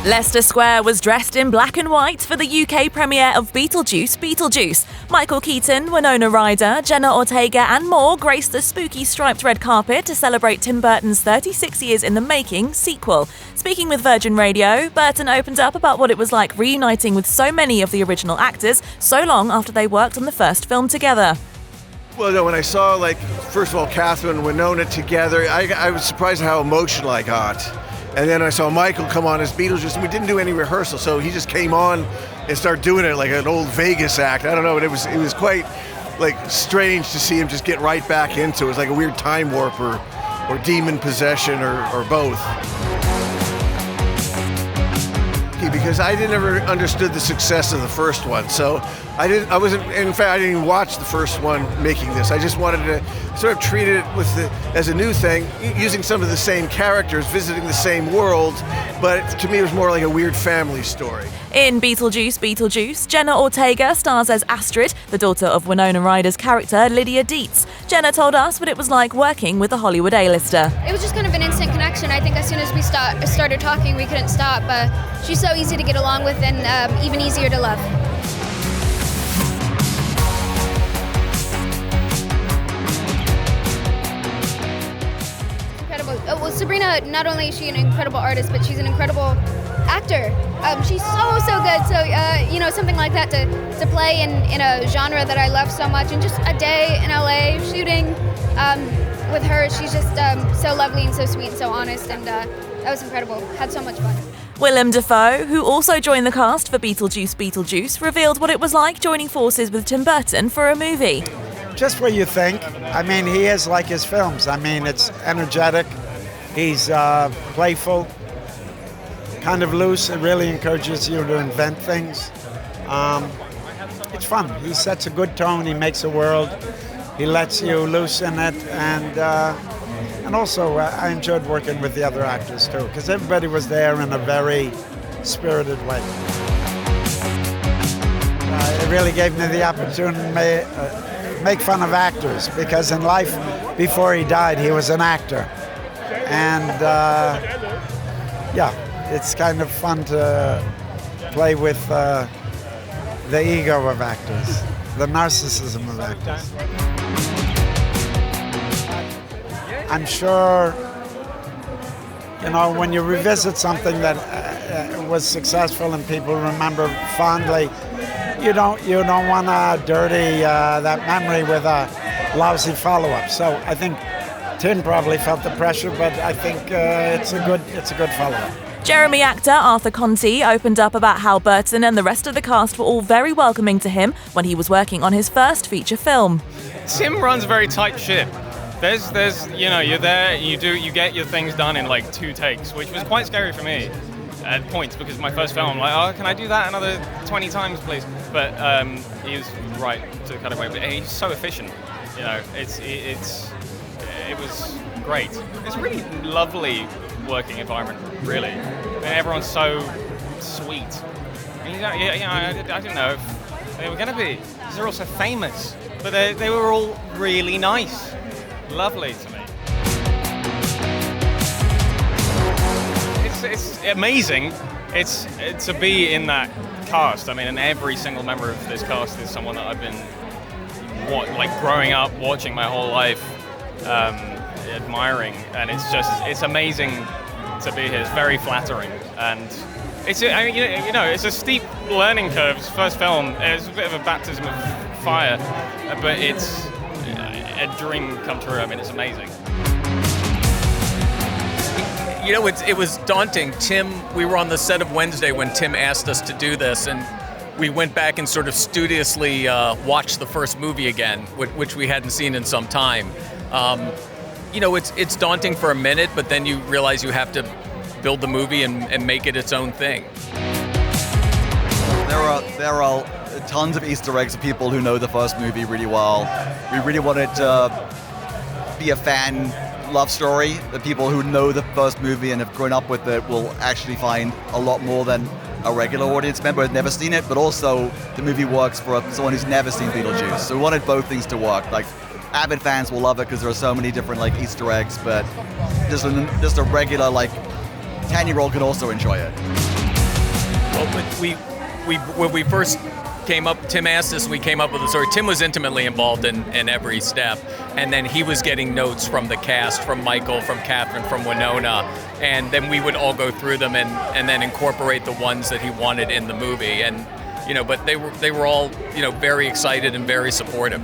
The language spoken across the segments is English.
Leicester Square was dressed in black and white for the UK premiere of Beetlejuice Beetlejuice. Michael Keaton, Winona Ryder, Jenna Ortega and more graced the spooky striped red carpet to celebrate Tim Burton's 36 years in the making sequel. Speaking with Virgin Radio, Burton opened up about what it was like reuniting with so many of the original actors so long after they worked on the first film together. Well, no, when I saw, first of all, Catherine and Winona together, I was surprised at how emotional I got. And then I saw Michael come on as Beetlejuice, and we didn't do any rehearsal, so he just came on and started doing it like an old Vegas act. I don't know, but it was quite strange to see him just get right back into it. It was like a weird time warp or demon possession or both. Because I never understood the success of the first one, so I didn't even watch the first one making this. I just wanted to sort of treat it as a new thing, using some of the same characters, visiting the same world, but to me it was more like a weird family story. In Beetlejuice Beetlejuice, Jenna Ortega stars as Astrid, the daughter of Winona Ryder's character Lydia Dietz. Jenna told us what it was like working with a Hollywood A-lister. It was just kind of an instant connection. I think as soon as we started talking, we couldn't stop. She's so easy to get along with and even easier to love. Incredible. Well, Sabrina, not only is she an incredible artist, but she's an incredible actor. She's so good. So something like that to play in a genre that I love so much, and just a day in LA shooting with her. She's just so lovely and so sweet and so honest, and that was incredible. Had so much fun. Willem Dafoe, who also joined the cast for Beetlejuice Beetlejuice, revealed what it was like joining forces with Tim Burton for a movie. Just what you think. I mean, he is like his films. I mean, it's energetic. He's playful, kind of loose. It really encourages you to invent things. It's fun. He sets a good tone. He makes a world. He lets you loose in it. And also, I enjoyed working with the other actors, too, because everybody was there in a very spirited way. It really gave me the opportunity to make fun of actors, because in life, before he died, he was an actor. And, it's kind of fun to play with the ego of actors, the narcissism of actors. I'm sure, when you revisit something that was successful and people remember fondly, you don't want to dirty that memory with a lousy follow-up. So I think Tim probably felt the pressure, but I think it's a good follow-up. Jeremy actor Arthur Conti opened up about how Burton and the rest of the cast were all very welcoming to him when he was working on his first feature film. Tim runs a very tight ship. There's you're there, you get your things done in 2 takes, which was quite scary for me at points, because my first film, I'm like, oh, can I do that another 20 times, please? But he was right to cut away. But he's so efficient, it was great. It's a really lovely working environment, really. And everyone's so sweet. And I didn't know if they were going to be, because they're all so famous. But they were all really nice. Lovely to me. It's amazing. It's to be in that cast. I mean, and every single member of this cast is someone that I've been growing up watching my whole life, admiring, and it's amazing to be here. It's very flattering, and it's a steep learning curve. It's first film. It's a bit of a baptism of fire, but it's a dream come true. I mean, it's amazing. It was daunting. We were on the set of Wednesday when Tim asked us to do this, and we went back and sort of studiously watched the first movie again, which we hadn't seen in some time. It's daunting for a minute, but then you realize you have to build the movie and make it its own thing. There are tons of Easter eggs of people who know the first movie really well. We really wanted to be a fan love story that people who know the first movie and have grown up with it will actually find a lot more than a regular audience member who has never seen it, but also the movie works for someone who's never seen Beetlejuice. So we wanted both things to work. Avid fans will love it because there are so many different Easter eggs, but just a regular 10-year-old can also enjoy it. Well, when we first came up, Tim asked us, we came up with the story. Tim was intimately involved in every step, and then he was getting notes from the cast, from Michael, from Catherine, from Winona, and then we would all go through them and then incorporate the ones that he wanted in the movie. And but they were all very excited and very supportive.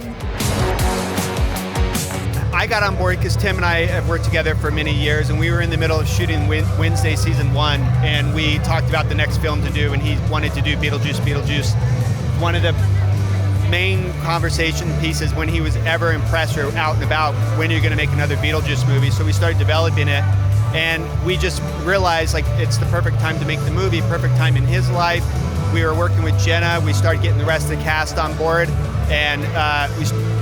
I got on board because Tim and I have worked together for many years, and we were in the middle of shooting Wednesday season 1, and we talked about the next film to do, and he wanted to do Beetlejuice. One of the main conversation pieces when he was ever impressed or out and about, when you're going to make another Beetlejuice movie. So we started developing it, and we just realized it's the perfect time to make the movie, perfect time in his life. We were working with Jenna. We started getting the rest of the cast on board, and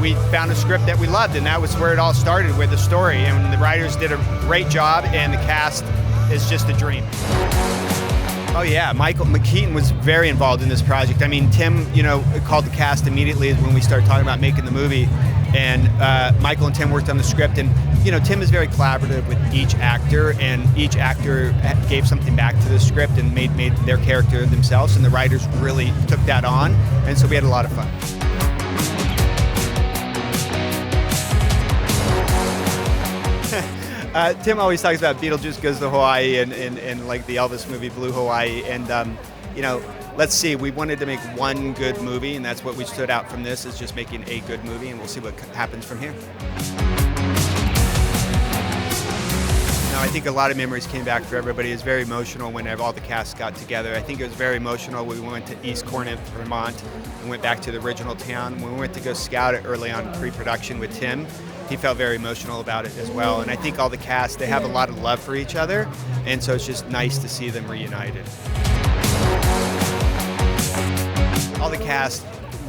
we found a script that we loved, and that was where it all started, with the story. And the writers did a great job, and the cast is just a dream. Oh yeah, Michael McKeaton was very involved in this project. I mean, Tim, called the cast immediately when we started talking about making the movie, and Michael and Tim worked on the script. And Tim is very collaborative with each actor, and each actor gave something back to the script and made their character themselves. And the writers really took that on, and so we had a lot of fun. Tim always talks about Beetlejuice Goes to Hawaii and like the Elvis movie Blue Hawaii, and let's see, we wanted to make one good movie, and that's what we stood out from this, is just making a good movie, and we'll see what happens from here. I think a lot of memories came back for everybody. It was very emotional when all the cast got together. I think it was very emotional when we went to East Cornett, Vermont, and went back to the original town. When we went to go scout it early on pre-production with Tim, he felt very emotional about it as well. And I think all the cast, they have a lot of love for each other, and so it's just nice to see them reunited. All the cast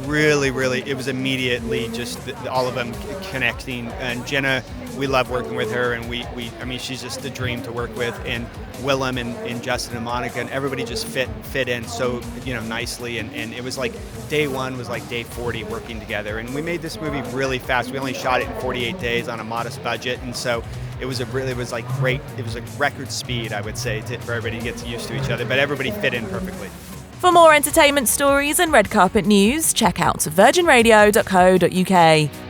really, it was immediately just all of them connecting. And Jenna, we love working with her, and I mean, she's just a dream to work with. And Willem and Justin and Monica, and everybody just fit in so nicely. And it was like day 1 was like day 40 working together. And we made this movie really fast. We only shot it in 48 days on a modest budget, and so it was great. It was a record speed, I would say, for everybody to get used to each other. But everybody fit in perfectly. For more entertainment stories and red carpet news, check out virginradio.co.uk.